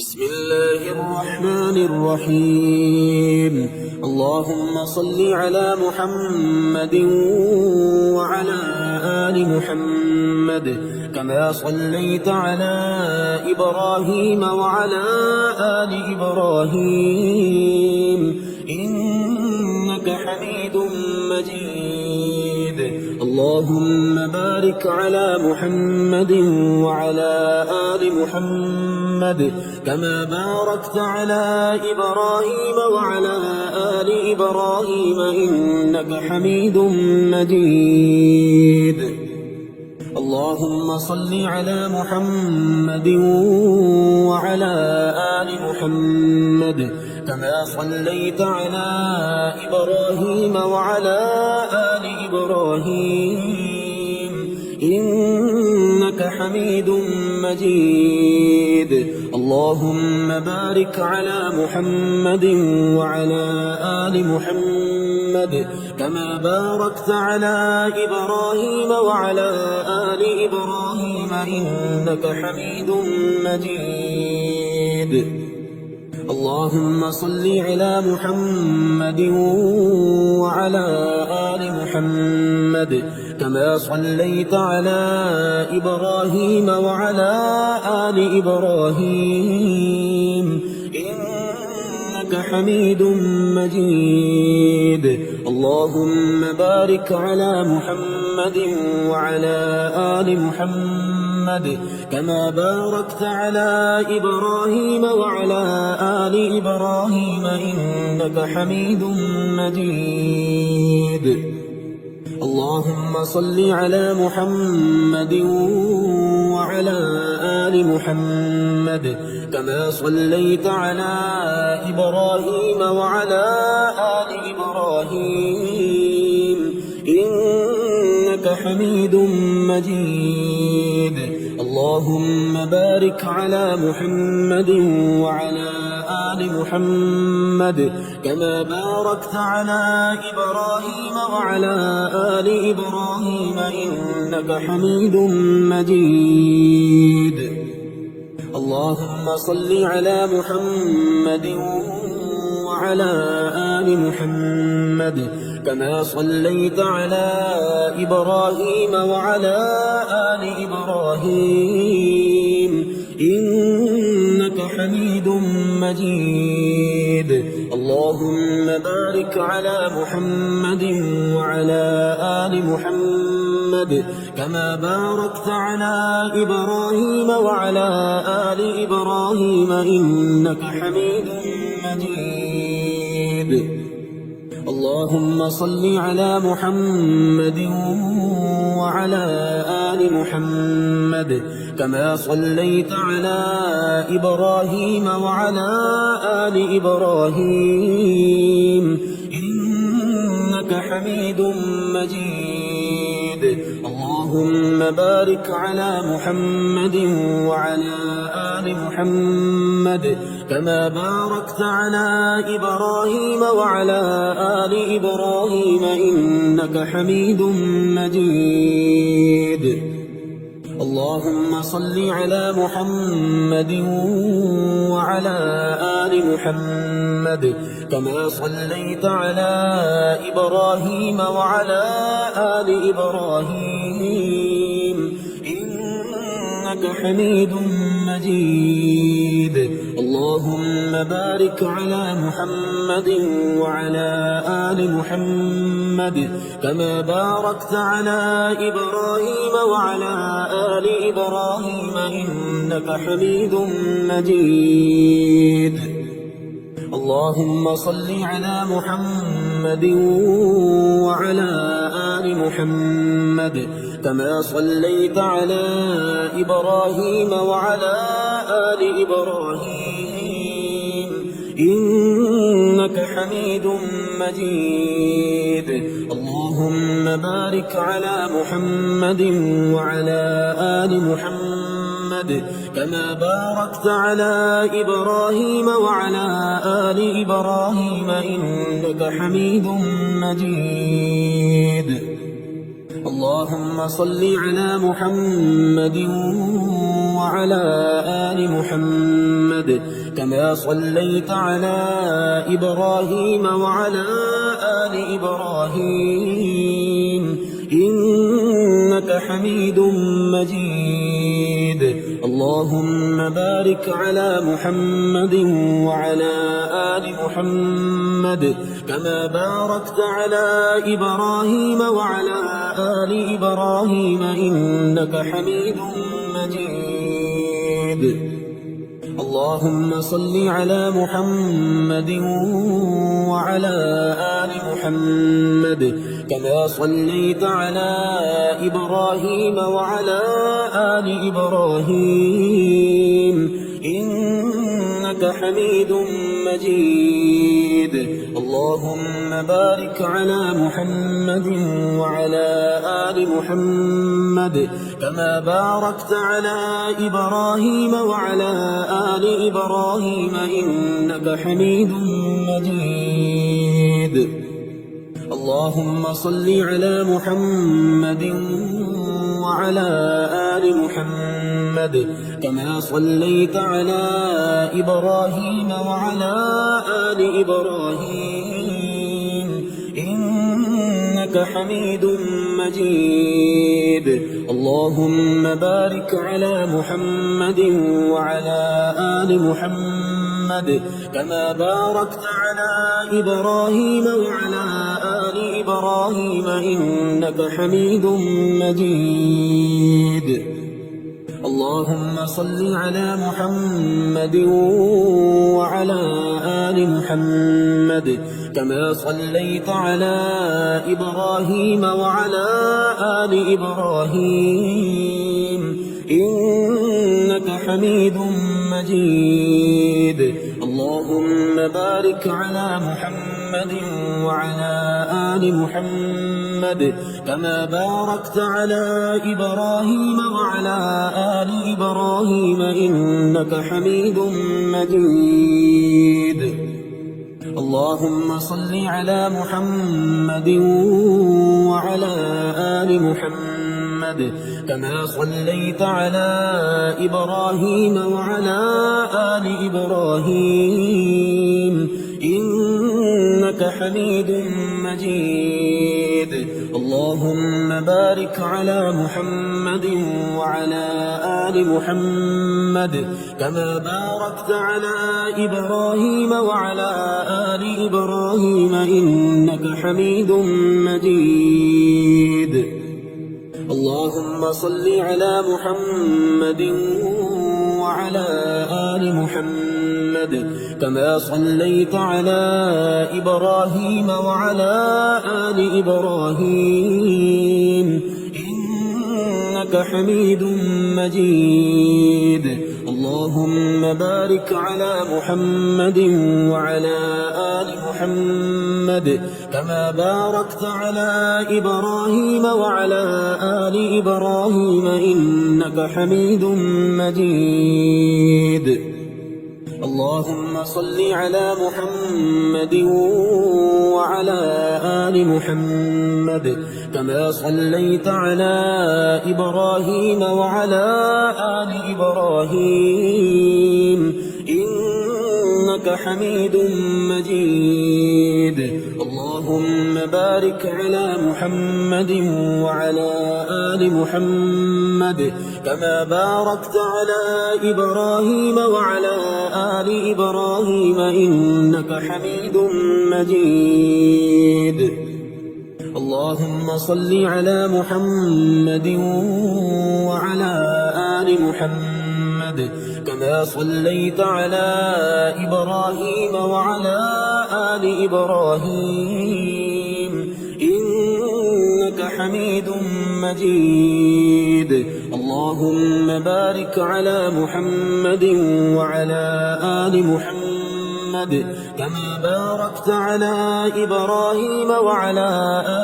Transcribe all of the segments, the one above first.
بسم الله الرحمن الرحيم. اللهم صل على محمد وعلى آل محمد كما صليت على إبراهيم وعلى آل إبراهيم إنك حميد مجيد. اللهم بارك على محمد وعلى آل محمد كما باركت على إبراهيم وعلى آل إبراهيم إنك حميد مجيد. اللهم صل على محمد وعلى آل محمد كما صليت على إبراهيم وعلى آل إبراهيم إنك حميد مجيد. اللهم بارك على محمد وعلى آل محمد كما باركت على إبراهيم وعلى آل إبراهيم إنك حميد مجيد. اللهم صل على محمد وعلى آل محمد كما صليت على إبراهيم وعلى آل إبراهيم إنك حميد مجيد. اللهم بارك على محمد وعلى آل محمد كما باركت على إبراهيم وعلى آل إبراهيم إنك حميد مجيد. اللهم صل على محمد وعلى آل محمد كما صليت على إبراهيم وعلى آل إبراهيم إنك حميد مجيد. اللهم بارك على محمد وعلى آل محمد كما باركت على إبراهيم وعلى آل إبراهيم إنك حميد مجيد. اللهم صل على محمد وعلى آل محمد كما صليت على إبراهيم وعلى آل إبراهيم إنك حميد مجيد. اللهم بارك على محمد وعلى آل محمد كما باركت على إبراهيم وعلى آل إبراهيم إنك حميد مجيد. اللهم صل على محمد وعلى آل محمد كما صليت على إبراهيم وعلى آل إبراهيم إنك حميد مجيد. اللهم بارك على محمد وعلى آل محمد كما باركت على إبراهيم وعلى آل إبراهيم إنك حميد مجيد. اللهم صل على محمد وعلى آل محمد كما صليت على إبراهيم وعلى آل إبراهيم إنك حميد مجيد. اللهم بارك على محمد وعلى آل محمد كما باركت على إبراهيم وعلى آل إبراهيم إنك حميد مجيد. اللهم صل على محمد وعلى آل محمد كما صليت على إبراهيم وعلى آل إبراهيم إنك حميد مجيد. اللهم بارك على محمد وعلى آل محمد كما باركت على إبراهيم وعلى آل إبراهيم إنك حميد مجيد. اللهم صل على محمد وعلى آل محمد كما صليت على إبراهيم وعلى آل إبراهيم إنك حميد مجيد اللهم بارك على محمد وعلى آل محمد كما باركت على إبراهيم وعلى آل إبراهيم إنك حميد مجيد اللهم صل على محمد وعلى آل محمد كما صليت على إبراهيم وعلى آل إبراهيم إنك حميد مجيد اللهم بارك على محمد وعلى آل محمد كما باركت على إبراهيم وعلى آل إبراهيم إنك حميد مجيد اللهم صل على محمد وعلى آل محمد كما صليت على إبراهيم وعلى آل إبراهيم إنك حميد مجيد اللهم بارك على محمد وعلى آل محمد كما باركت على إبراهيم وعلى آل إبراهيم إنك حميد مجيد اللهم صل على محمد وعلى آل محمد كما صليت على إبراهيم وعلى آل إبراهيم إنك حميد مجيد اللهم بارك على محمد وعلى آل محمد كما باركت على إبراهيم وعلى آل إبراهيم إنك حميد مجيد اللهم صل على محمد وعلى آل محمد كما صليت على إبراهيم وعلى آل إبراهيم إنك حميد مجيد اللهم بارك على محمد وعلى آل محمد كما باركت على إبراهيم وعلى آل إبراهيم إنك حميد مجيد اللهم صل على محمد وعلى آل محمد كما صليت على إبراهيم وعلى آل إبراهيم إنك حميد مجيد اللهم بارك على محمد وعلى آل محمد كما باركت على إبراهيم وعلى آل إبراهيم إنك حميد مجيد اللهم صل على محمد وعلى آل محمد كما صليت على إبراهيم وعلى آل إبراهيم إنك حميد مجيد اللهم بارك على محمد وعلى آل محمد كما باركت على إبراهيم وعلى آل إبراهيم إنك حميد مجيد اللهم صل على محمد وعلى آل محمد كما صليت على إبراهيم وعلى آل إبراهيم إنك حميد مجيد اللهم بارك على محمد وعلى آل محمد كما باركت على إبراهيم وعلى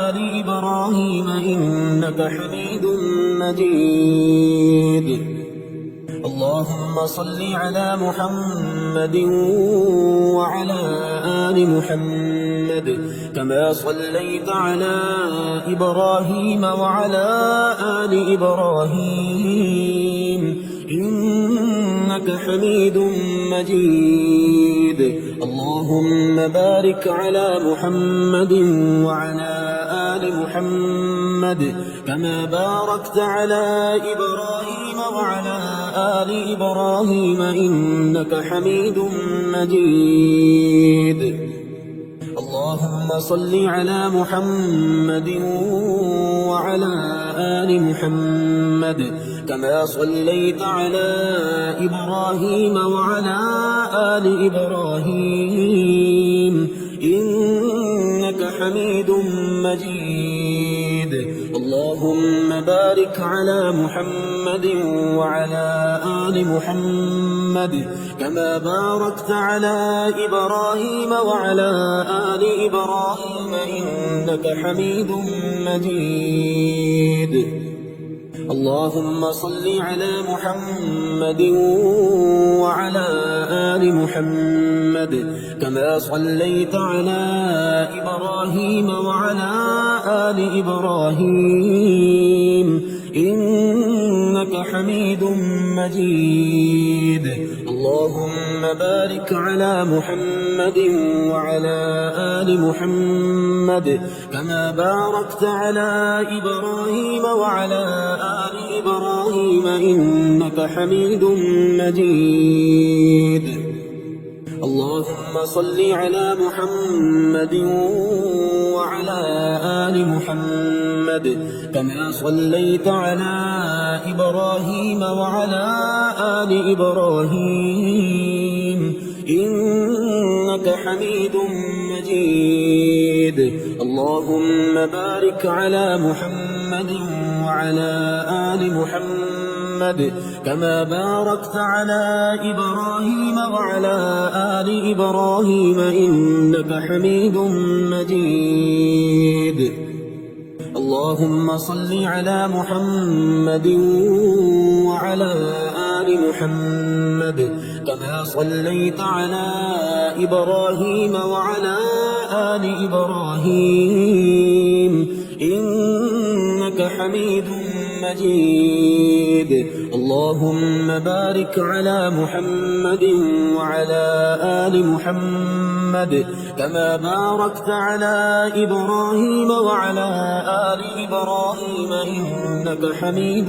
آل إبراهيم إنك حميد مجيد اللهم صل على محمد وعلى آل محمد كما صليت على إبراهيم وعلى آل إبراهيم إنك حميد مجيد. اللهم بارك على محمد وعلى آل محمد كما باركت على إبراهيم وعلى آل إبراهيم إنك حميد مجيد. اللهم صل على محمد وعلى آل محمد كما صليت على إبراهيم وعلى آل إبراهيم إنك حميد مجيد. اللهم بارك على محمد وعلى آل محمد كما باركت على إبراهيم وعلى آل إبراهيم إنك حميد مجيد. اللهم صل على محمد وعلى آل محمد كما صليت على إبراهيم وعلى آل إبراهيم إنك حميد مجيد. اللهم بارك على محمد وعلى آل محمد كما باركت على إبراهيم وعلى آل إبراهيم إنك حميد مجيد. اللهم صل على محمد وعلى آل محمد كما صليت على إبراهيم وعلى آل إبراهيم إنك حميد مجيد. اللهم بارك على محمد وعلى آل محمد كما باركت على إبراهيم وعلى آل إبراهيم إنك حميد مجيد. اللهم صل على محمد وعلى آل محمد كما صليت على إبراهيم وعلى آل إبراهيم إنك حميد مجيد. اللهم بارك على محمد وعلى آل محمد كما باركت على إبراهيم وعلى آل إبراهيم إنك حميد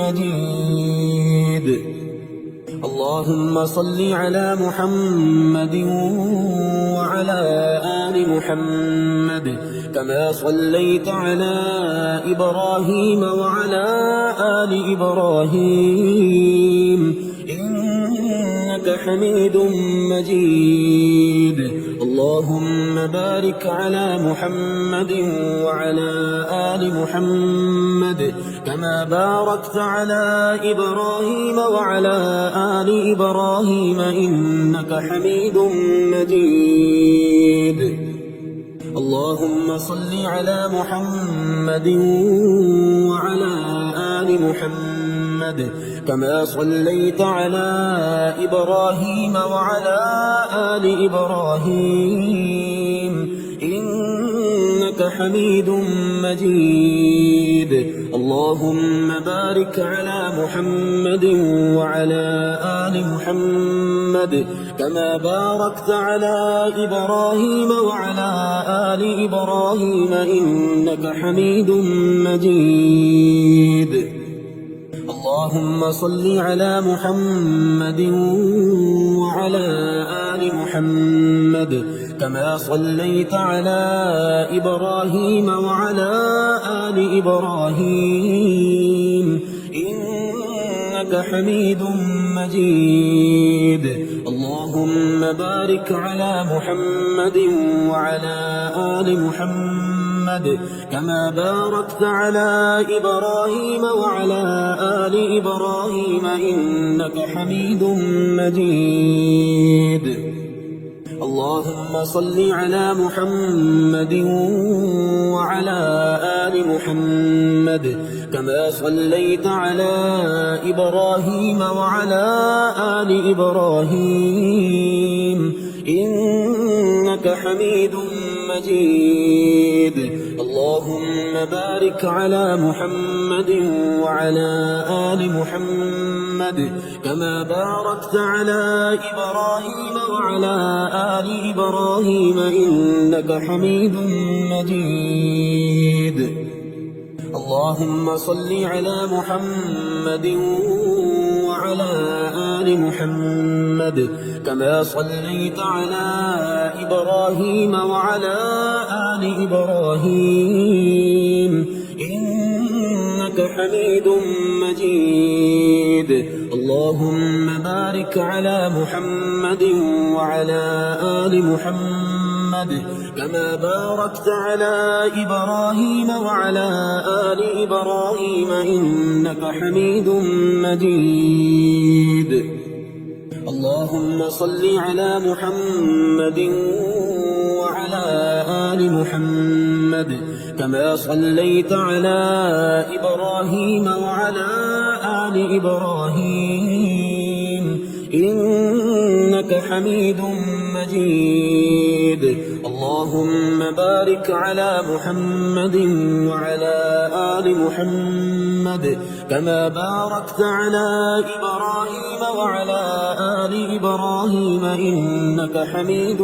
مجيد. اللهم صل على محمد وعلى آل محمد كما صليت على إبراهيم وعلى آل إبراهيم إنك حميد مجيد. اللهم بارك على محمد وعلى آل محمد كما باركت على إبراهيم وعلى آل إبراهيم إنك حميد مجيد. اللهم صل على محمد وعلى آل محمد كما صليت على إبراهيم وعلى آل إبراهيم إنك حميد مجيد. اللهم بارك على محمد وعلى آل محمد كما باركت على إبراهيم وعلى آل إبراهيم إنك حميد مجيد. اللهم صل على محمد وعلى آل محمد كما صليت على إبراهيم وعلى آل إبراهيم إنك حميد مجيد. اللهم بارك على محمد وعلى آل محمد كما باركت على إبراهيم وعلى آل إبراهيم إنك حميد مجيد. اللهم صل على محمد وعلى آل محمد كما صليت على إبراهيم وعلى آل إبراهيم إنك حميد مجيد. اللهم بارك على محمد وعلى آل محمد كما باركت على إبراهيم وعلى آل إبراهيم إنك حميد مجيد. اللهم صل على محمد وعلى آل محمد كما صليت على إبراهيم وعلى آل إبراهيم إنك حميد مجيد. اللهم بارك على محمد وعلى آل محمد كما باركت على إبراهيم وعلى آل إبراهيم إنك حميد مجيد. اللهم صل على محمد وعلى آل محمد كما صليت على إبراهيم وعلى آل إبراهيم إنك حميد مجيد. اللهم بارك على محمد وعلى آل محمد كما باركت على إبراهيم وعلى آل إبراهيم إنك حميد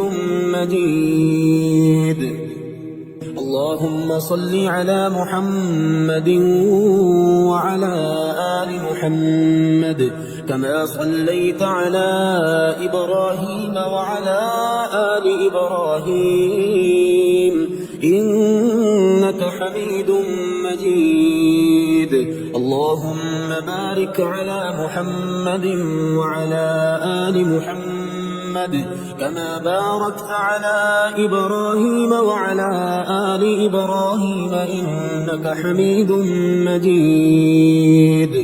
مجيد. اللهم صل على محمد وعلى آل محمد كما صليت على إبراهيم وعلى آل إبراهيم إنك حميد مجيد. اللهم بارك على محمد وعلى آل محمد كما باركت على إبراهيم وعلى آل إبراهيم إنك حميد مجيد.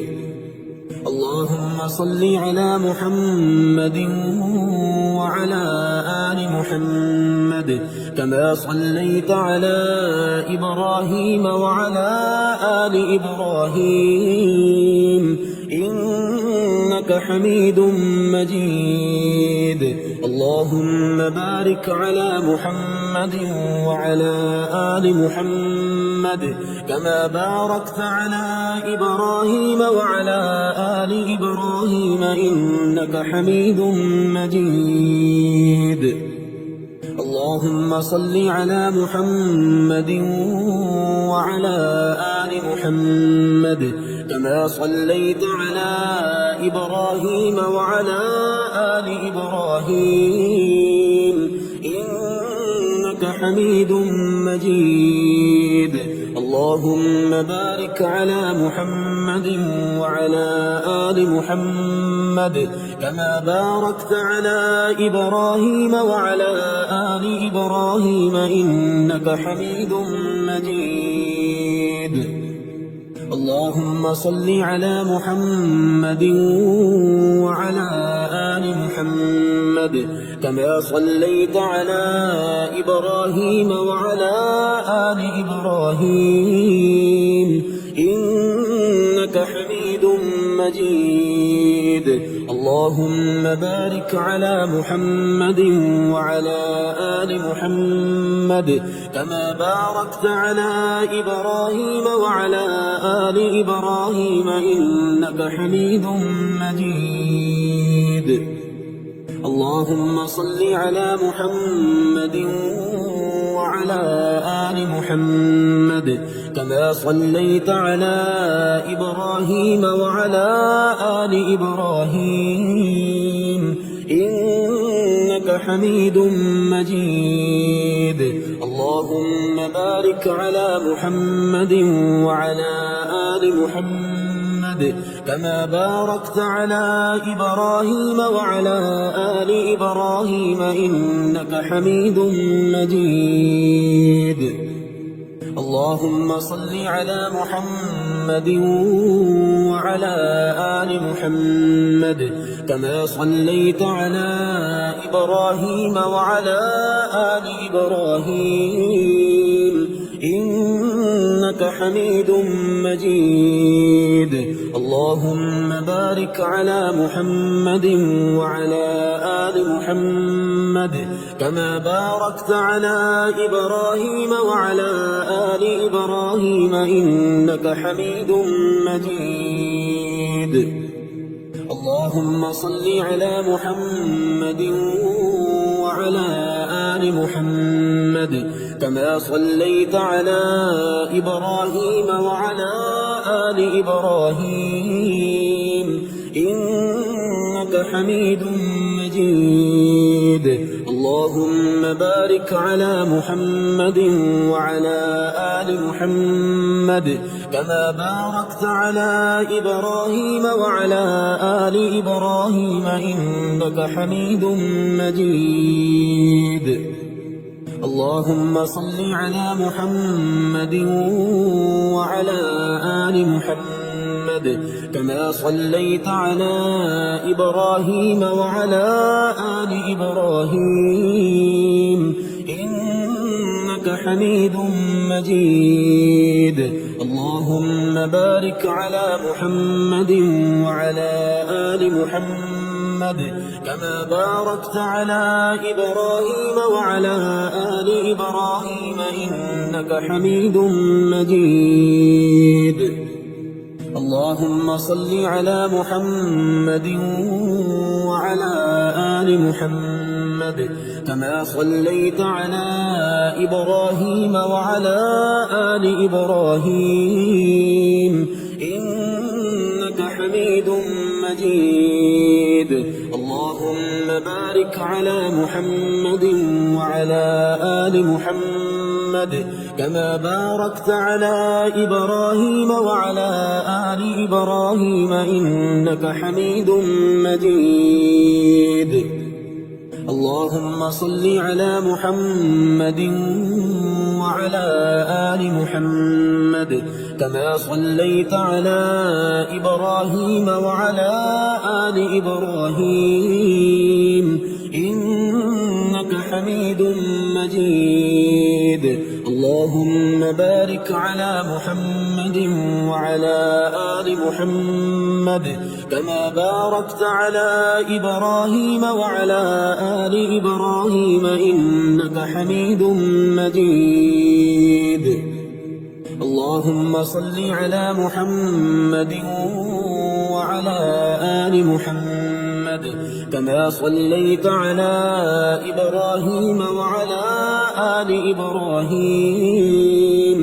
اللهم صل على محمد وعلى آل محمد كما صليت على إبراهيم وعلى آل إبراهيم إنك حميد مجيد. اللهم بارك على محمد وعلى آل محمد كما باركت على إبراهيم وعلى آل إبراهيم إنك حميد مجيد. اللهم صل على محمد وعلى آل محمد كما صليت على إبراهيم وعلى آل إبراهيم إنك حميد مجيد. اللهم بارك على محمد وعلى آل محمد كما باركت على إبراهيم وعلى آل إبراهيم إنك حميد مجيد. اللهم صل على محمد وعلى آل محمد كما صليت على إبراهيم وعلى آل إبراهيم إنك حميد مجيد. اللهم بارك على محمد وعلى آل محمد كما باركت على إبراهيم وعلى آل إبراهيم إنك حميد مجيد. اللهم صل على محمد وعلى آل محمد كما صليت على إبراهيم وعلى آل إبراهيم إنك حميد مجيد. اللهم بارك على محمد وعلى آل محمد كما باركت على إبراهيم وعلى آل إبراهيم إنك حميد مجيد. اللهم صل على محمد وعلى آل محمد كما صليت على إبراهيم وعلى آل إبراهيم إنك حميد مجيد. اللهم بارك على محمد وعلى آل محمد كما باركت على إبراهيم وعلى آل إبراهيم إنك حميد مجيد. اللهم صل على محمد وعلى آل محمد كما صليت على إبراهيم وعلى آل إبراهيم إنك حميد مجيد. اللهم بارك على محمد وعلى آل محمد كما باركت على إبراهيم وعلى آل إبراهيم إنك حميد مجيد. اللهم صل على محمد وعلى آل محمد كما صليت على إبراهيم وعلى آل إبراهيم إنك حميد مجيد. اللهم بارك على محمد وعلى آل محمد كما باركت على إبراهيم وعلى آل إبراهيم إنك حميد مجيد. اللهم صل على محمد وعلى آل محمد كما صليت على إبراهيم وعلى آل إبراهيم إنك حميد مجيد. اللهم بارك على محمد وعلى آل محمد كما باركت على إبراهيم وعلى آل إبراهيم إنك حميد مجيد. اللهم صل على محمد وعلى آل محمد كما صليت على إبراهيم وعلى آل إبراهيم إنك حميد مجيد. اللهم بارك على محمد وعلى آل محمد كما باركت على إبراهيم وعلى آل إبراهيم إنك حميد مجيد. اللهم صل على محمد وعلى آل محمد كما صليت على إبراهيم وعلى آل إبراهيم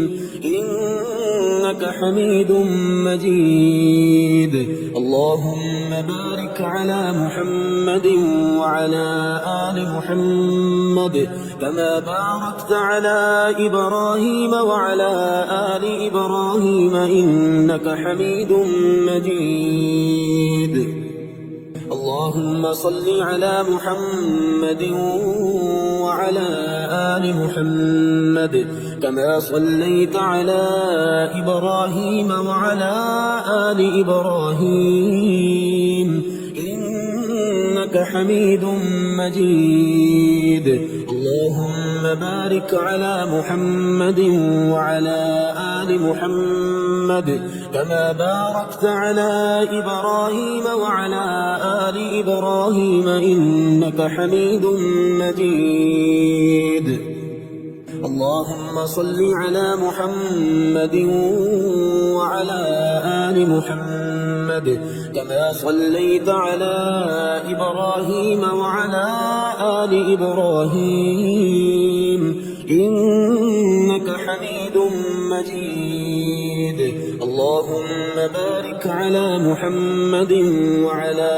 إنك حميد مجيد. اللهم بارك على محمد وعلى آل محمد كما باركت على إبراهيم وعلى آل إبراهيم إنك حميد مجيد. اللهم صل على محمد وعلى آل محمد كما صليت على إبراهيم وعلى آل إبراهيم إنك حميد مجيد. اللهم بارك على محمد وعلى آل محمد كما باركت على إبراهيم وعلى آل إبراهيم إنك حميد مجيد. اللهم صل على محمد وعلى آل محمد كما صليت على إبراهيم وعلى آل إبراهيم إنك حميد مجيد. اللهم بارك على محمد وعلى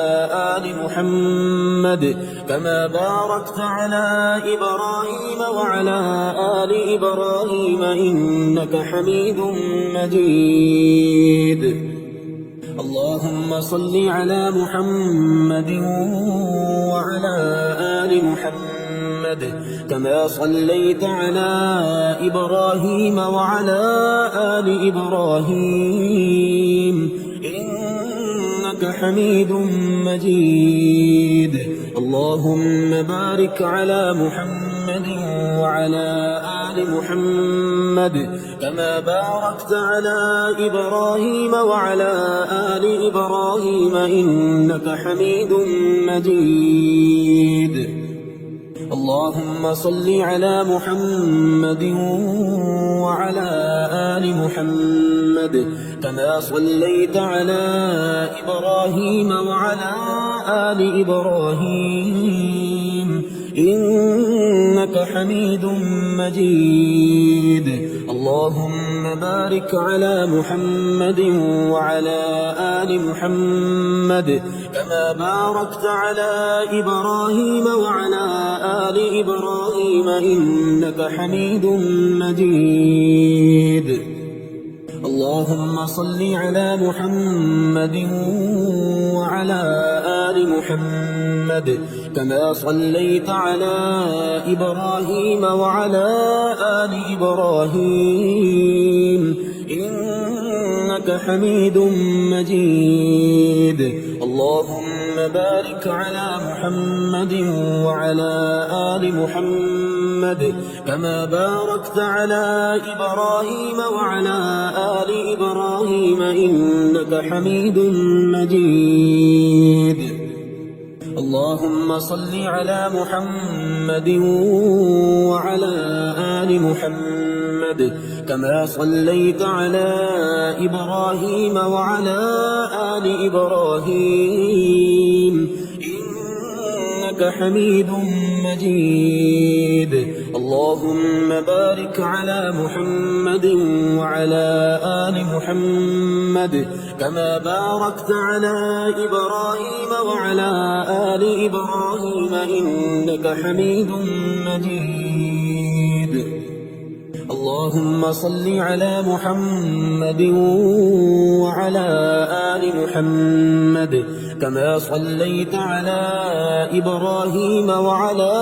آل محمد كما باركت على إبراهيم وعلى آل إبراهيم إنك حميد مجيد. اللهم صل على محمد وعلى آل محمد محمد كما صليت على إبراهيم وعلى آل إبراهيم إنك حميد مجيد. اللهم بارك على محمد وعلى آل محمد كما باركت على إبراهيم وعلى آل إبراهيم إنك حميد مجيد. اللهم صل على محمد وعلى آل محمد كما صليت على إبراهيم وعلى آل إبراهيم إنك حميد مجيد. اللهم بارك على محمد وعلى آل محمد كما باركت على إبراهيم وعلى آل إبراهيم إنك حميد مجيد. اللهم صل على محمد وعلى آل محمد كما صليت على إبراهيم وعلى آل إبراهيم إنك حميد مجيد. اللهم بارك على محمد وعلى آل محمد كما باركت على إبراهيم وعلى آل إبراهيم إنك حميد مجيد. اللهم صل على محمد وعلى آل محمد كما صليت على إبراهيم وعلى آل إبراهيم إنك حميد مجيد. اللهم بارك على محمد وعلى آل محمد كما باركت على إبراهيم وعلى آل إبراهيم إنك حميد مجيد. اللهم صل على محمد وعلى آل محمد كما صليت على إبراهيم وعلى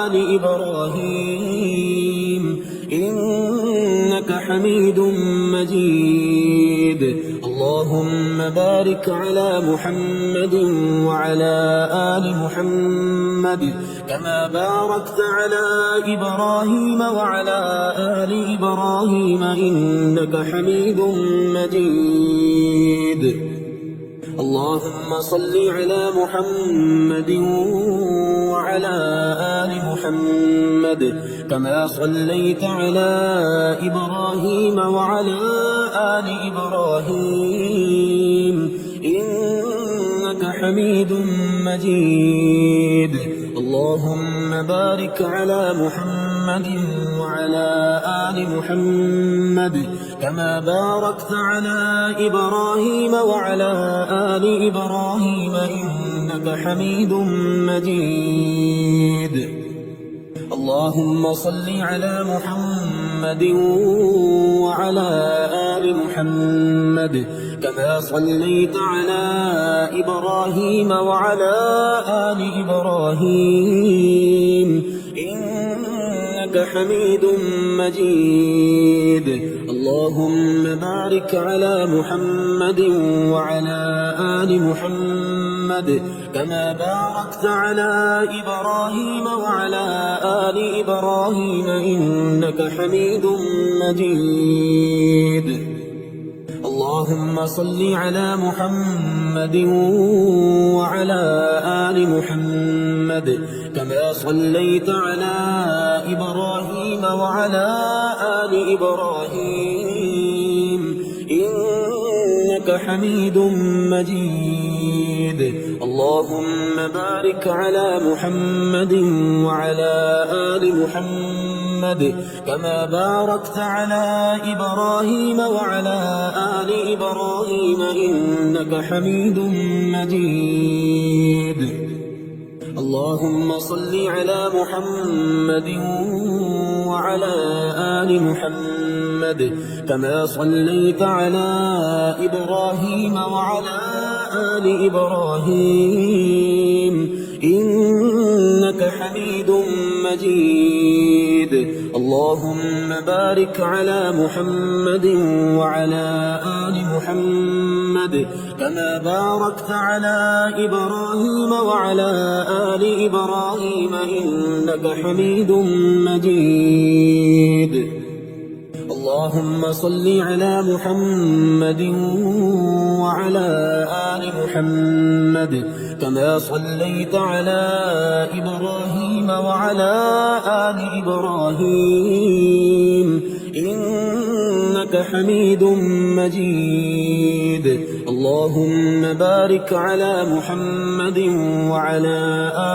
آل إبراهيم إنك حميد مجيد. اللهم بارك على محمد وعلى آل محمد كما باركت على إبراهيم وعلى آل إبراهيم إنك حميد مجيد. اللهم صل على محمد وعلى آل محمد كما صليت على إبراهيم وعلى آل إبراهيم إنك حميد مجيد. اللهم بارك على محمد وعلى آل محمد كما باركت على إبراهيم وعلى آل إبراهيم إنك حميد مجيد. اللهم صل على محمد وعلى آل محمد كما صليت على إبراهيم وعلى آل إبراهيم إنك حميد مجيد. اللهم بارك على محمد وعلى آل محمد كما باركت على إبراهيم وعلى آل إبراهيم إنك حميد مجيد. اللهم صل على محمد وعلى آل محمد كما صليت على إبراهيم وعلى آل إبراهيم إنك حميد مجيد. اللهم بارك على محمد وعلى آل محمد كما باركت على إبراهيم وعلى آل إبراهيم إنك حميد مجيد. اللهم صل على محمد وعلى آل محمد كما صليت على إبراهيم وعلى آل إبراهيم إنك إنك حميد مجيد. اللهم بارك على محمد وعلى آل محمد كما باركت على إبراهيم وعلى آل إبراهيم إنك حميد مجيد. اللهم صل على محمد وعلى آل محمد كما صليت على إبراهيم وعلى آل إبراهيم إنك حميد مجيد. اللهم بارك على محمد وعلى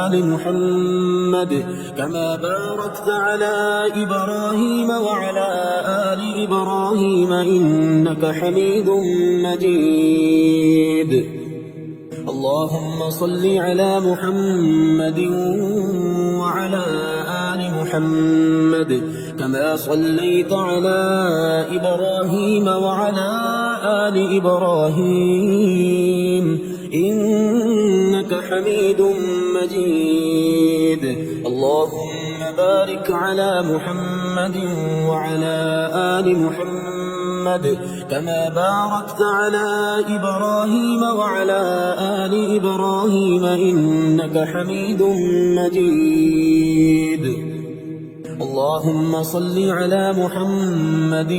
آل محمد كما باركت على إبراهيم وعلى آل إبراهيم إنك حميد مجيد. اللهم صل على محمد وعلى آل محمد كما صليت على إبراهيم وعلى آل إبراهيم إنك حميد مجيد. اللهم بارك على محمد وعلى آل محمد كما باركت على إبراهيم وعلى آل إبراهيم إنك حميد مجيد. اللهم صل على محمد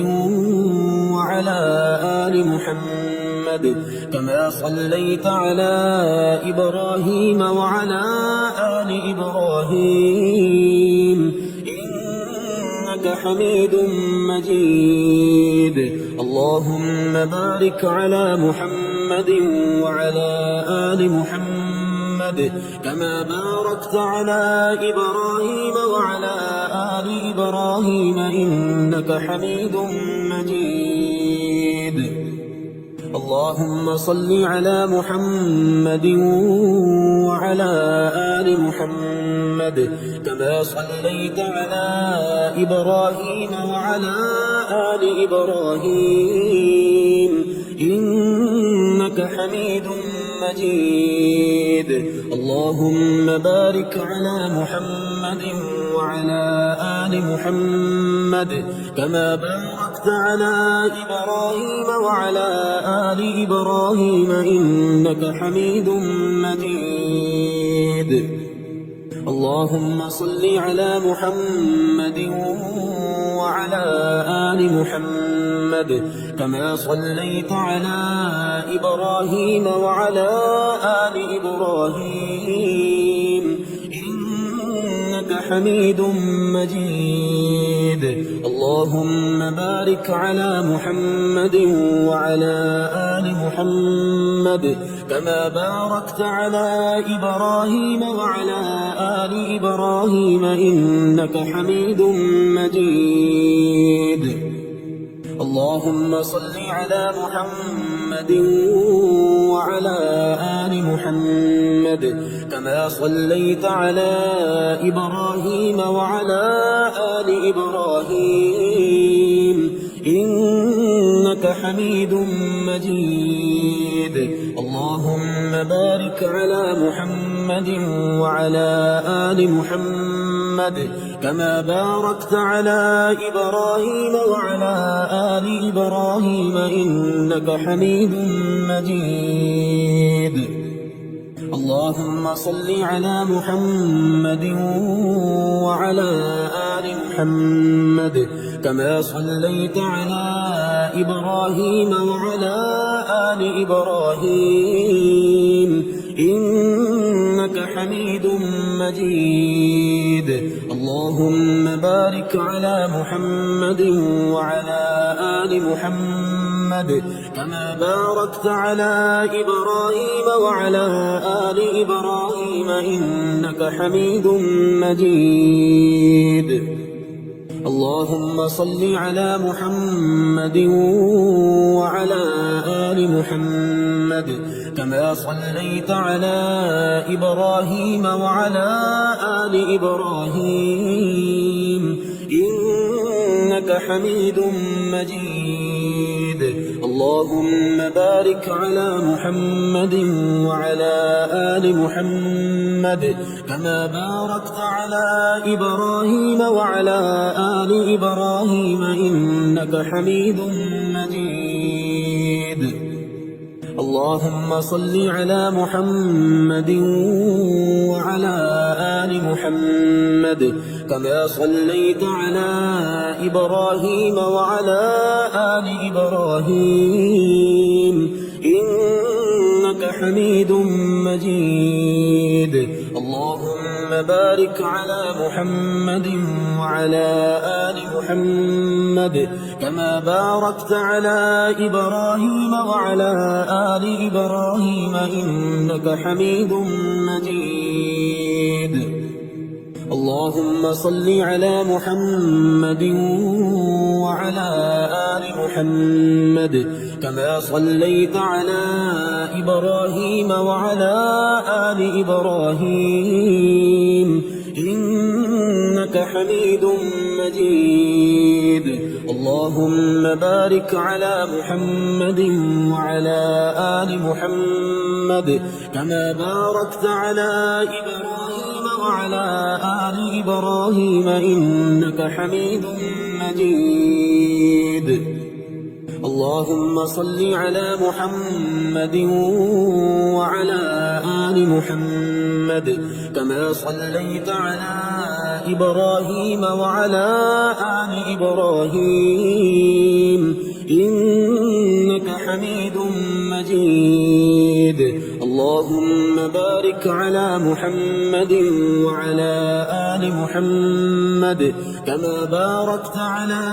وعلى آل محمد كما صليت على إبراهيم وعلى آل إبراهيم إنك حميد مجيد. اللهم بارك على محمد وعلى آل محمد كما باركت على إبراهيم وعلى آل إبراهيم إنك حميد مجيد. اللهم صل على محمد وعلى آل محمد كما صليت على إبراهيم وعلى آل إبراهيم إنك حميد مجيد. اللهم بارك على محمد وعلى آل محمد كما باركت على إبراهيم وعلى آل إبراهيم إنك حميد مجيد. اللهم صل على محمد وعلى آل محمد كما صليت على إبراهيم وعلى آل إبراهيم إنك حميد مجيد. اللهم بارك على محمد وعلى آل محمد كما باركت على إبراهيم وعلى آل إبراهيم إنك حميد مجيد. اللهم صل على محمد وعلى آل محمد كما صليت على إبراهيم وعلى آل إبراهيم إنك حميد مجيد. اللهم بارك على محمد وعلى آل محمد كما باركت على إبراهيم وعلى آل إبراهيم إنك حميد مجيد. اللهم صل على محمد وعلى آل محمد كما صليت على إبراهيم وعلى آل إبراهيم إنك حميد مجيد. اللهم بارك على محمد وعلى آل محمد كما باركت على إبراهيم وعلى آل إبراهيم إنك حميد مجيد. اللهم صل على محمد وعلى آل محمد كما صليت على إبراهيم وعلى آل إبراهيم إنك حميد مجيد. اللهم بارك على محمد وعلى آل محمد كما باركت على إبراهيم وعلى آل إبراهيم إنك حميد مجيد. اللهم صل على محمد وعلى آل محمد كما صليت على إبراهيم وعلى آل إبراهيم إنك حميد مجيد. اللهم بارك على محمد وعلى آل محمد كما باركت على إبراهيم وعلى آل إبراهيم إنك حميد مجيد. اللهم صل على محمد وعلى آل محمد كما صليت على إبراهيم وعلى آل إبراهيم إنك حميد مجيد. اللهم بارك على محمد وعلى آل محمد كما باركت على إبراهيم وعلى آل إبراهيم إنك حميد مجيد. اللهم صل على محمد وعلى آل محمد كما صليت على إبراهيم وعلى آل إبراهيم إنك حميد مجيد. اللهم بارك على محمد وعلى آل محمد كما باركت على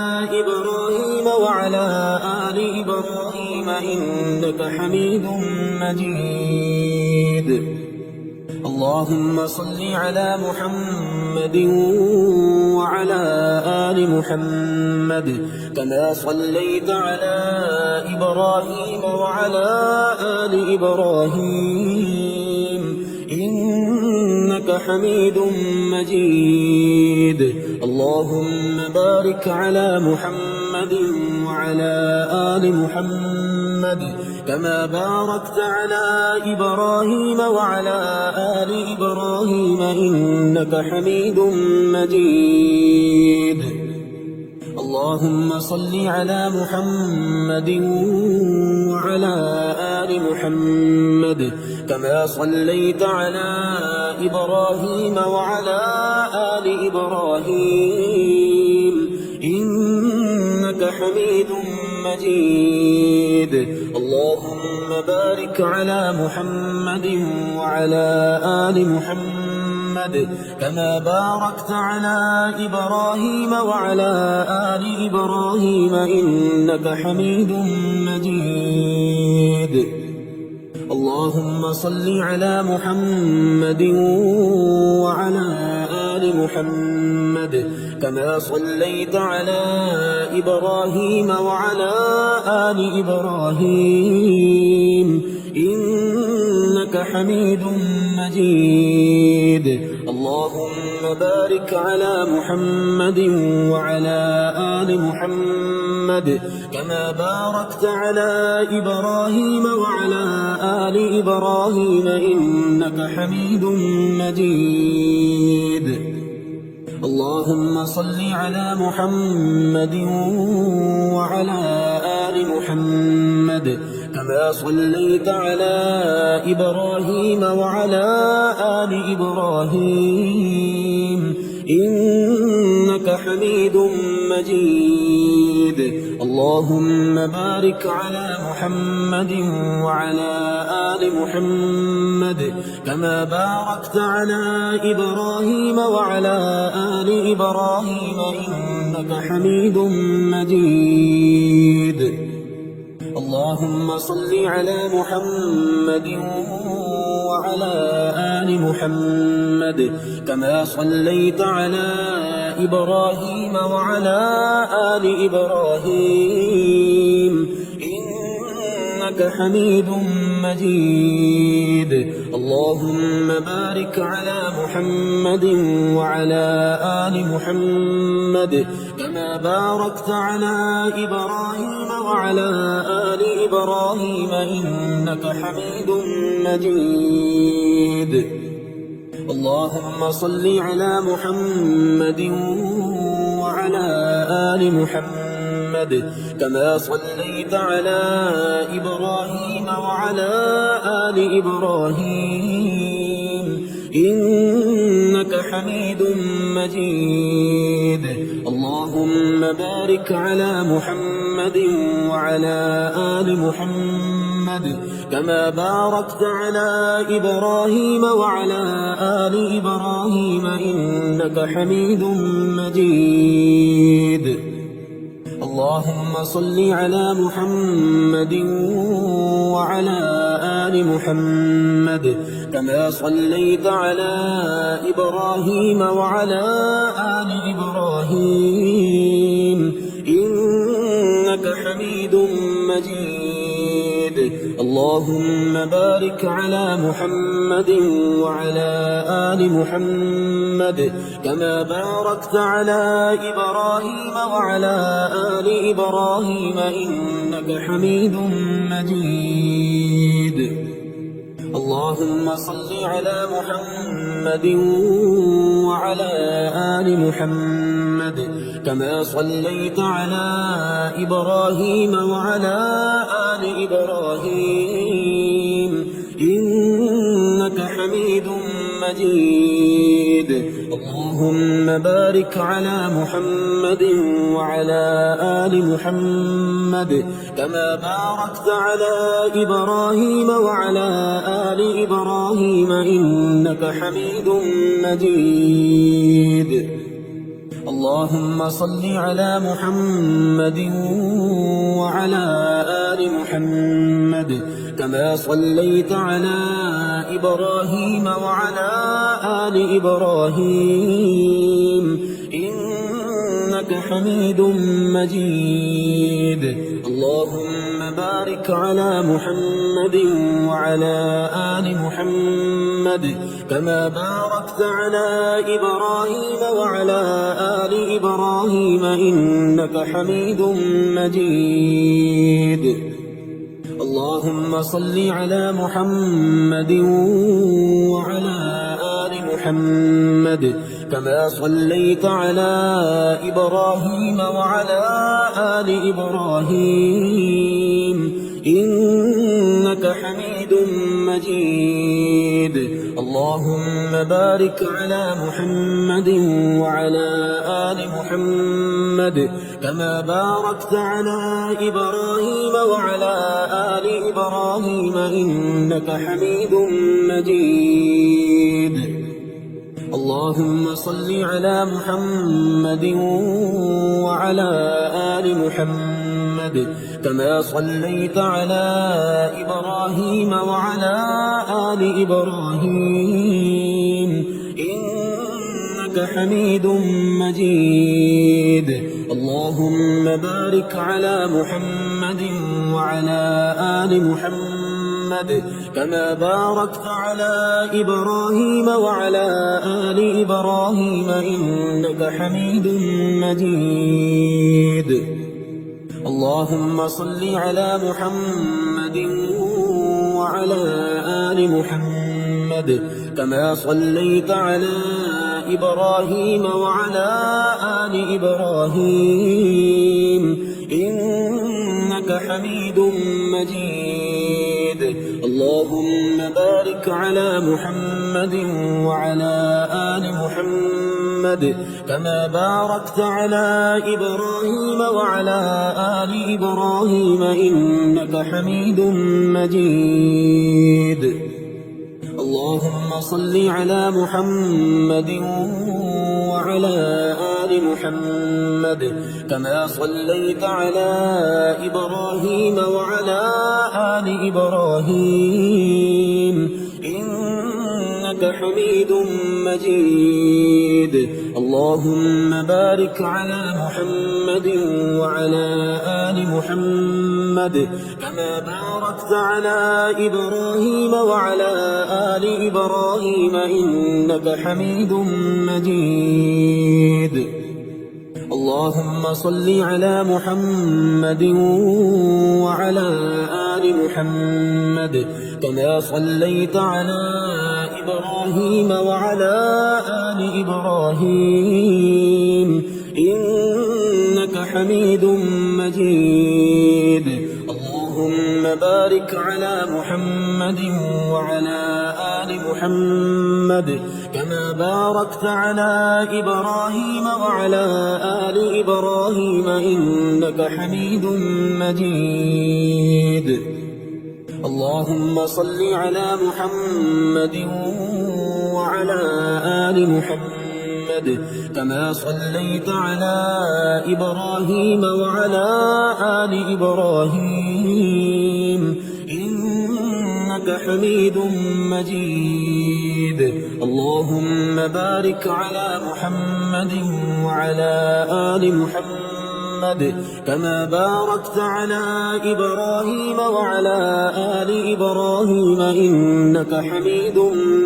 إبراهيم وعلى آل إبراهيم إنك حميد مجيد. اللهم صل على محمد وعلى آل محمد كما صليت على إبراهيم وعلى آل إبراهيم إنك حميد مجيد. اللهم بارك على محمد وعلى آل محمد كما باركت على إبراهيم وعلى آل إبراهيم إنك حميد مجيد. اللهم صل على محمد وعلى آل محمد كما صليت على إبراهيم وعلى آل إبراهيم إنك حميد مجيد. اللهم بارك على محمد وعلى آل محمد كما باركت على إبراهيم وعلى آل إبراهيم إنك حميد مجيد. اللهم صل على محمد وعلى آل محمد كما صليت على إبراهيم وعلى آل إبراهيم إنك حميد مجيد. اللهم بارك على محمد وعلى آل محمد كما باركت على إبراهيم وعلى آل إبراهيم إنك حميد مجيد. اللهم صل على محمد وعلى آل محمد كما صليت على إبراهيم وعلى آل إبراهيم إنك حميد مجيد. اللهم بارك على محمد وعلى آل محمد كما باركت على إبراهيم وعلى آل إبراهيم إنك حميد مجيد. اللهم صل على محمد وعلى آل محمد كما صليت على إبراهيم وعلى آل إبراهيم إنك حميد مجيد. اللهم بارك على محمد وعلى آل محمد كما باركت على إبراهيم وعلى آل إبراهيم إنك حميد مجيد. اللهم صل على محمد وعلى آل محمد كما صليت على إبراهيم وعلى آل إبراهيم إنك حميد مجيد. اللهم بارك على محمد وعلى آل محمد كما باركت على إبراهيم وعلى آل إبراهيم إنك حميد مجيد. اللهم صل على محمد وعلى آل محمد كما صليت على إبراهيم وعلى آل إبراهيم إنك حميد مجيد. اللهم بارك على محمد وعلى آل محمد كما باركت على إبراهيم وعلى آل إبراهيم إنك حميد مجيد. اللهم صل على محمد وعلى آل محمد كما صليت على إبراهيم وعلى آل إبراهيم إنك حميد مجيد. اللهم بارك على محمد وعلى آل محمد كما باركت على إبراهيم وعلى آل إبراهيم إنك حميد مجيد. اللهم صل على محمد وعلى آل محمد كما صليت على إبراهيم وعلى آل إبراهيم إنك حميد مجيد. اللهم بارك على محمد وعلى آل محمد كما باركت على إبراهيم وعلى آل إبراهيم إنك حميد مجيد. اللهم صل على محمد وعلى آل محمد كما صليت على إبراهيم وعلى آل إبراهيم إنك حميد مجيد. اللهم بارك على محمد وعلى آل محمد كما باركت على إبراهيم وعلى آل إبراهيم إنك حميد مجيد. اللهم صل على محمد وعلى آل محمد كما صليت على إبراهيم وعلى آل إبراهيم إنك حميد مجيد. اللهم بارك على محمد وعلى آل محمد كما باركت على إبراهيم وعلى آل إبراهيم إنك حميد مجيد. اللهم صل على محمد وعلى آل محمد كما صليت على إبراهيم وعلى آل إبراهيم إنك حميد مجيد. اللهم بارك على محمد وعلى آل محمد كما باركت على إبراهيم وعلى آل إبراهيم إنك حميد مجيد. اللهم صل على محمد وعلى آل محمد كما صليت على إبراهيم وعلى آل إبراهيم إنك حميد مجيد. اللهم بارك على محمد وعلى آل محمد كما باركت على إبراهيم وعلى آل إبراهيم إنك حميد مجيد. اللهم صل على محمد وعلى آل محمد كما صليت على إبراهيم وعلى آل إبراهيم إنك حميد مجيد. اللهم بارك على محمد وعلى آل محمد كما باركت على إبراهيم وعلى آل إبراهيم إنك حميد مجيد. اللهم صل على محمد وعلى آل محمد كما صليت على إبراهيم وعلى آل إبراهيم إنك حميد مجيد. اللهم بارك على محمد وعلى آل محمد كما باركت على إبراهيم وعلى آل إبراهيم إنك حميد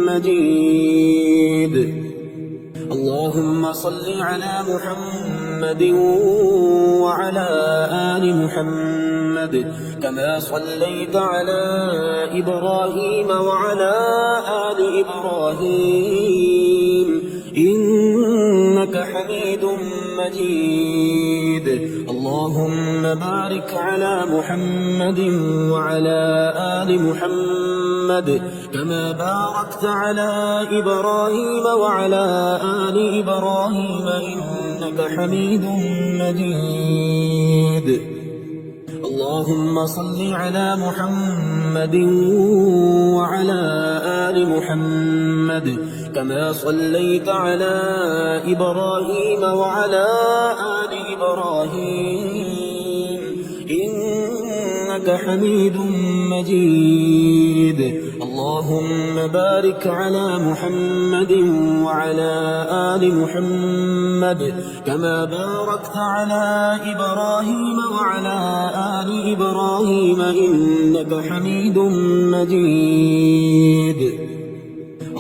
مجيد. اللهم صل على محمد وعلى آل محمد كما صليت على إبراهيم وعلى آل إبراهيم إنك حميد مجيد. اللهم بارك على محمد وعلى آل محمد كما باركت على إبراهيم وعلى آل إبراهيم إنك حميد مجيد. اللهم صل على محمد وعلى آل محمد كما صليت على إبراهيم وعلى آل إبراهيم إنك حميد مجيد. اللهم بارك على محمد وعلى آل محمد كما باركت على إبراهيم وعلى آل إبراهيم إنك حميد مجيد.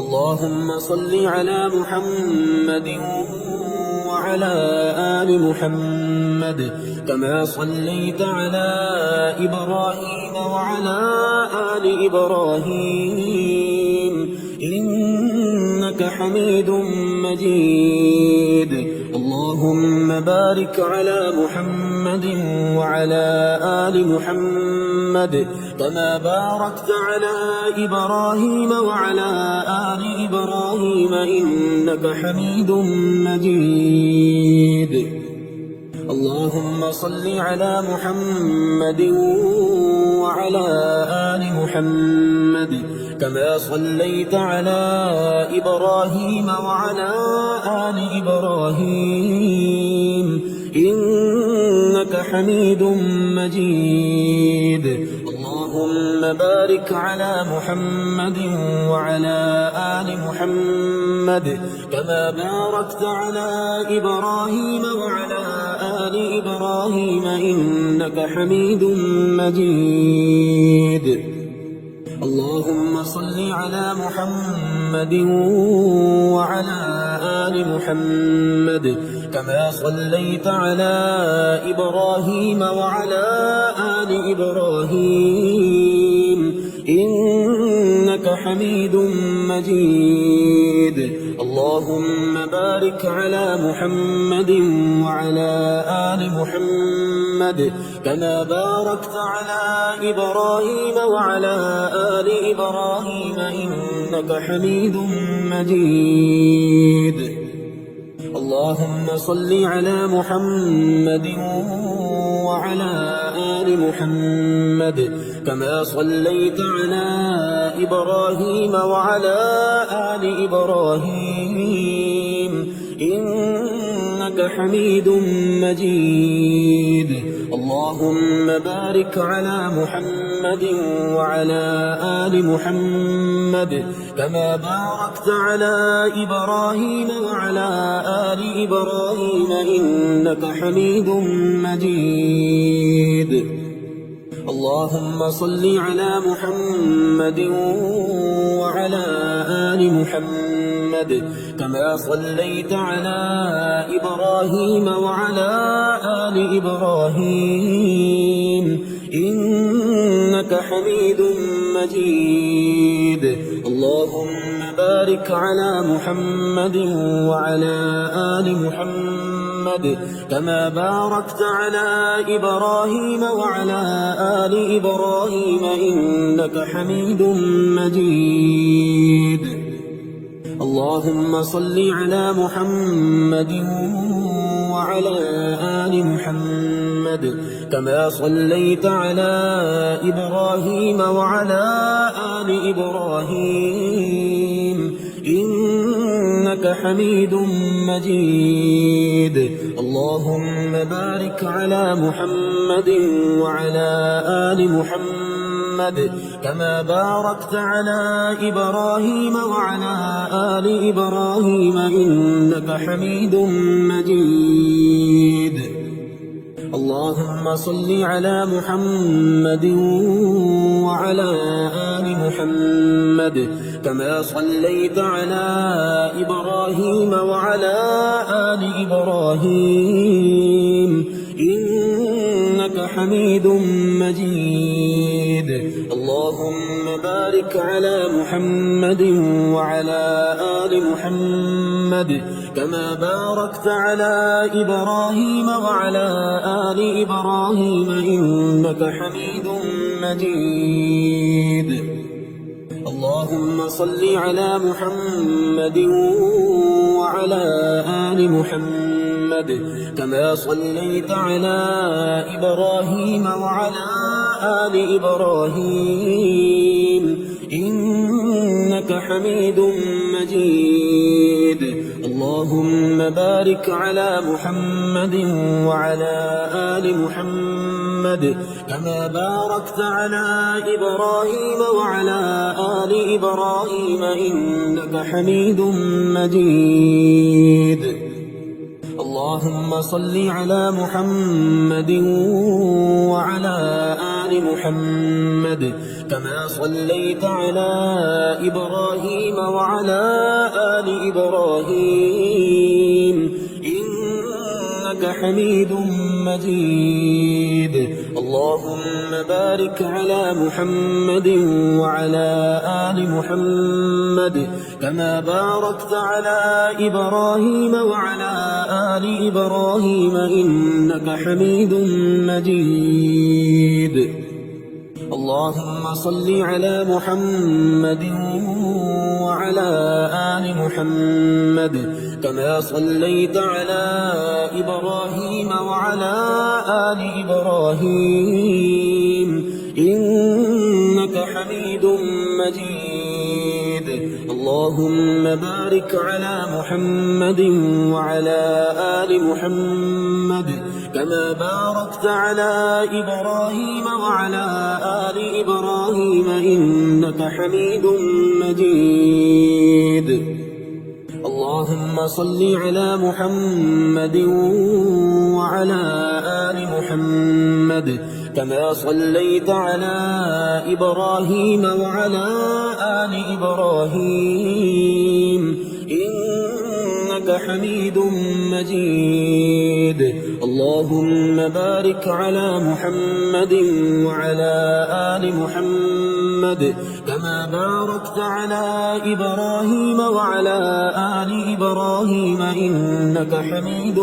اللهم صل على محمد وعلى آل محمد كما صليت على إبراهيم وعلى آل إبراهيم إنك حميد مجيد. اللهم بارك على محمد وعلى آل محمد كما باركت على إبراهيم وعلى آل إبراهيم إنك حميد مجيد. اللهم صل على محمد وعلى آل محمد كما صليت على إبراهيم وعلى آل إبراهيم إنك حميد مجيد. اللهم بارك على محمد وعلى آل محمد كما باركت على إبراهيم وعلى آل إبراهيم إنك حميد مجيد. اللهم صل على محمد وعلى آل محمد كما صليت على إبراهيم وعلى آل إبراهيم إنك حميد مجيد. اللهم بارك على محمد وعلى آل محمد كما باركت على إبراهيم وعلى آل إبراهيم إنك حميد مجيد. اللهم صل على محمد وعلى آل محمد كما صليت على إبراهيم وعلى آل إبراهيم إنك حميد مجيد. اللهم بارك على محمد وعلى آل محمد كما باركت على إبراهيم وعلى آل إبراهيم إنك حميد مجيد. اللهم صل على محمد وعلى آل محمد كما صليت على إبراهيم وعلى آل إبراهيم إنك حميد مجيد. اللهم بارك بارك على محمد وعلى آل محمد كما باركت على إبراهيم وعلى آل إبراهيم إنك حميد مجيد. اللهم صل على محمد وعلى آل محمد كما صليت على إبراهيم وعلى آل إبراهيم إنك حميد مجيد. اللهم بارك على محمد وعلى آل محمد كما باركت على إبراهيم وعلى آل إبراهيم إنك حميد مجيد. اللهم صل على محمد وعلى آل محمد كما صليت على إبراهيم وعلى آل إبراهيم إنك حميد مجيد. اللهم بارك على محمد وعلى آل محمد كما باركت على إبراهيم وعلى آل إبراهيم إنك حميد مجيد. اللهم صل على محمد وعلى آل محمد كما صليت على إبراهيم وعلى آل إبراهيم إنك حميد مجيد. اللهم بارك على محمد وعلى آل محمد كما باركت على إبراهيم وعلى آل إبراهيم إنك حميد مجيد. اللهم صل على محمد وعلى آل محمد كما صليت على إبراهيم وعلى آل إبراهيم إنك حميد مجيد. اللهم بارك على محمد وعلى آل محمد كما باركت على إبراهيم وعلى آل إبراهيم إنك حميد مجيد. اللهم صل على محمد وعلى آل محمد كما صليت على إبراهيم وعلى آل إبراهيم إنك حميد مجيد. اللهم بارك على محمد وعلى آل محمد كما باركت على إبراهيم وعلى آل إبراهيم إنك حميد مجيد. اللهم صل على محمد وعلى آل محمد كما صليت على إبراهيم وعلى آل إبراهيم إنك حميد مجيد. اللهم بارك على محمد وعلى آل محمد كما باركت على إبراهيم وعلى آل إبراهيم إنك حميد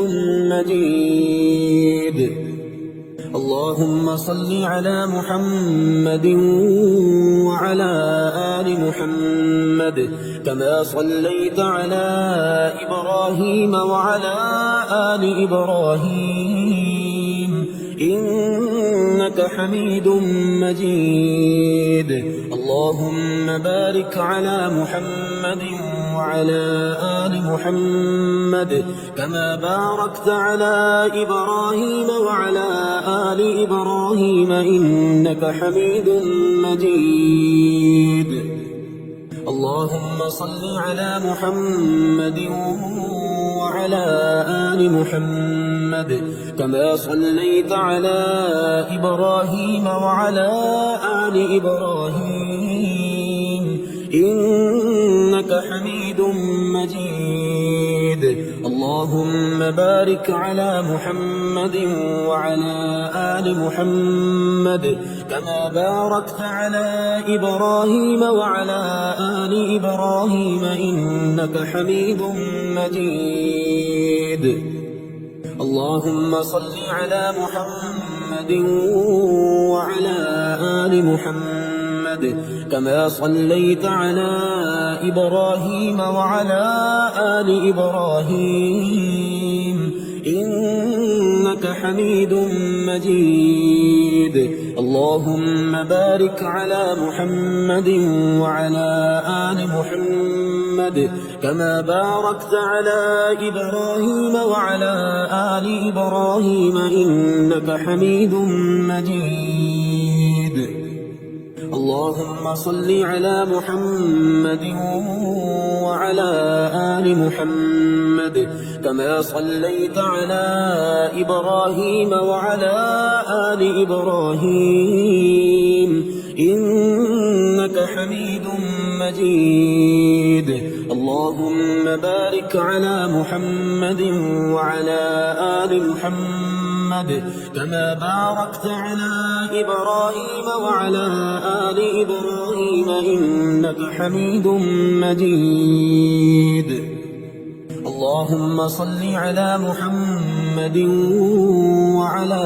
مجيد. اللهم صل على محمد وعلى آل محمد كما صليت على إبراهيم وعلى آل إبراهيم إنك حميد مجيد. اللهم بارك على محمد وعلى آل محمد كما باركت على إبراهيم وعلى آل إبراهيم إنك حميد مجيد. اللهم صل على محمد وعلى آل محمد كما صليت على إبراهيم وعلى آل إبراهيم إنك حميد مجيد. اللهم بارك على محمد وعلى آل محمد كما باركت على إبراهيم وعلى آل إبراهيم إنك حميد مجيد اللهم صل على محمد وعلى آل محمد كما صليت على إبراهيم وعلى آل إبراهيم إنك حميد مجيد اللهم بارك على محمد وعلى آل محمد كما باركت على إبراهيم وعلى آل إبراهيم إنك حميد مجيد اللهم صل على محمد وعلى آل محمد كما صليت على إبراهيم وعلى آل إبراهيم إنك حميد مجيد اللهم بارك على محمد وعلى آل محمد كما باركت على إبراهيم وعلى آل إبراهيم إنك حميد مجيد اللهم صل على محمد وعلى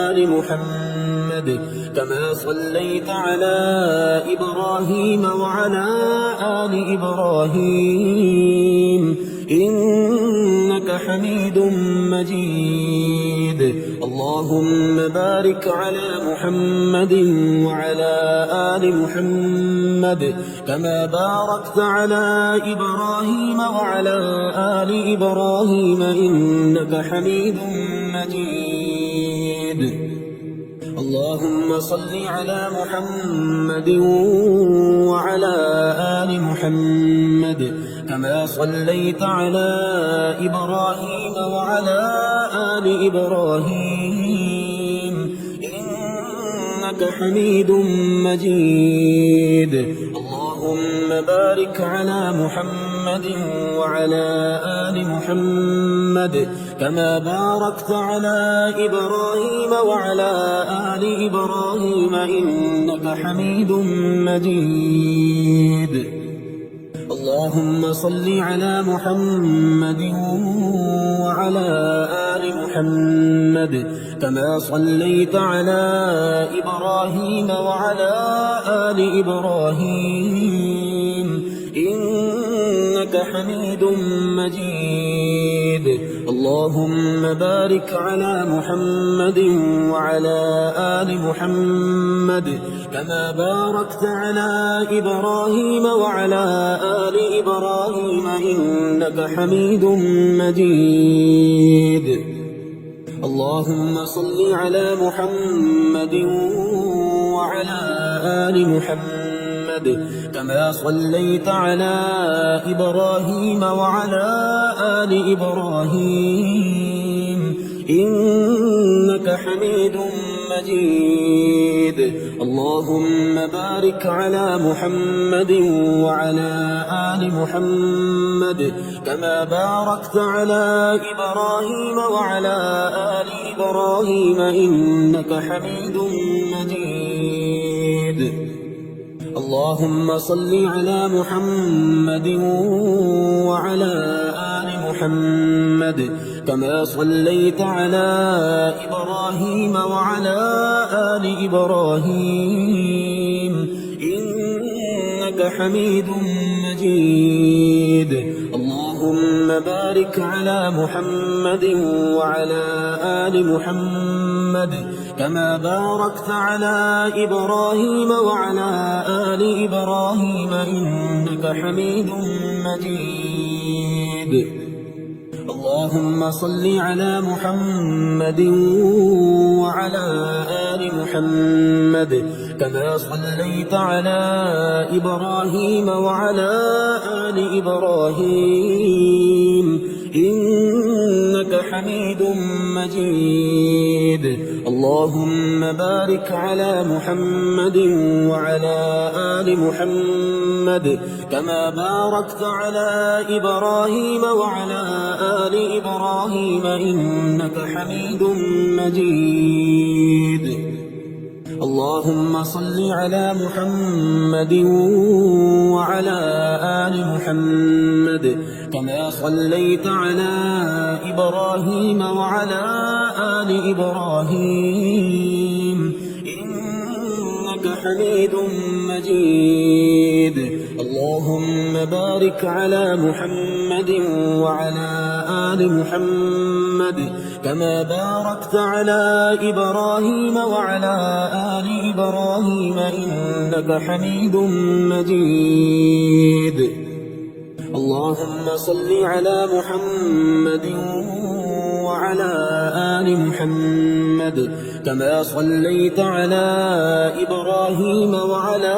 آل محمد كما صليت على إبراهيم وعلى آل إبراهيم إنك حميد مجيد اللهم بارك على محمد وعلى آل محمد كما باركت على إبراهيم وعلى آل إبراهيم إنك حميد مجيد اللهم صل على محمد وعلى آل محمد كما صليت على إبراهيم وعلى آل إبراهيم إنك حميد مجيد اللهم بارك على محمد وعلى آل محمد كما باركت على إبراهيم وعلى آل إبراهيم إنك حميد مجيد اللهم صل على محمد وعلى آل محمد كما صليت على إبراهيم وعلى آل إبراهيم إنك حميد مجيد اللهم بارك على محمد وعلى آل محمد كما باركت على إبراهيم وعلى آل إبراهيم إنك حميد مجيد اللهم صل على محمد وعلى آل محمد كما صليت على إبراهيم وعلى آل إبراهيم إنك حميد مجيد اللهم بارك على محمد وعلى آل محمد كما باركت على إبراهيم وعلى آل إبراهيم إنك حميد مجيد اللهم صل على محمد وعلى آل محمد كما صليت على إبراهيم وعلى آل إبراهيم إنك حميد مجيد اللهم بارك على محمد وعلى آل محمد كما باركت على إبراهيم وعلى آل إبراهيم إنك حميد مجيد اللهم صل على محمد وعلى آل محمد كما صليت على إبراهيم وعلى آل إبراهيم إنك حميد مجيد. اللهم بارك على محمد وعلى آل محمد كما باركت على إبراهيم وعلى آل إبراهيم إنك حميد مجيد. اللهم صل على محمد وعلى آل محمد كما صليت على إبراهيم وعلى آل إبراهيم إنك حميد مجيد. اللهم بارك على محمد وعلى آل محمد كما باركت على إبراهيم وعلى آل إبراهيم إنك حميد مجيد. اللهم صل على محمد وعلى آل محمد كما صليت على إبراهيم وعلى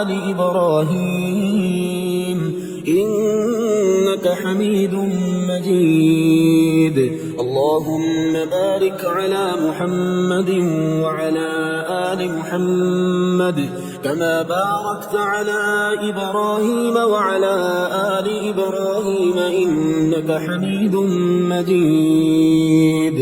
آل إبراهيم إنك حميد مجيد. اللهم بارك على محمد وعلى آل محمد كما باركت على إبراهيم وعلى آل إبراهيم إنك حميد مجيد.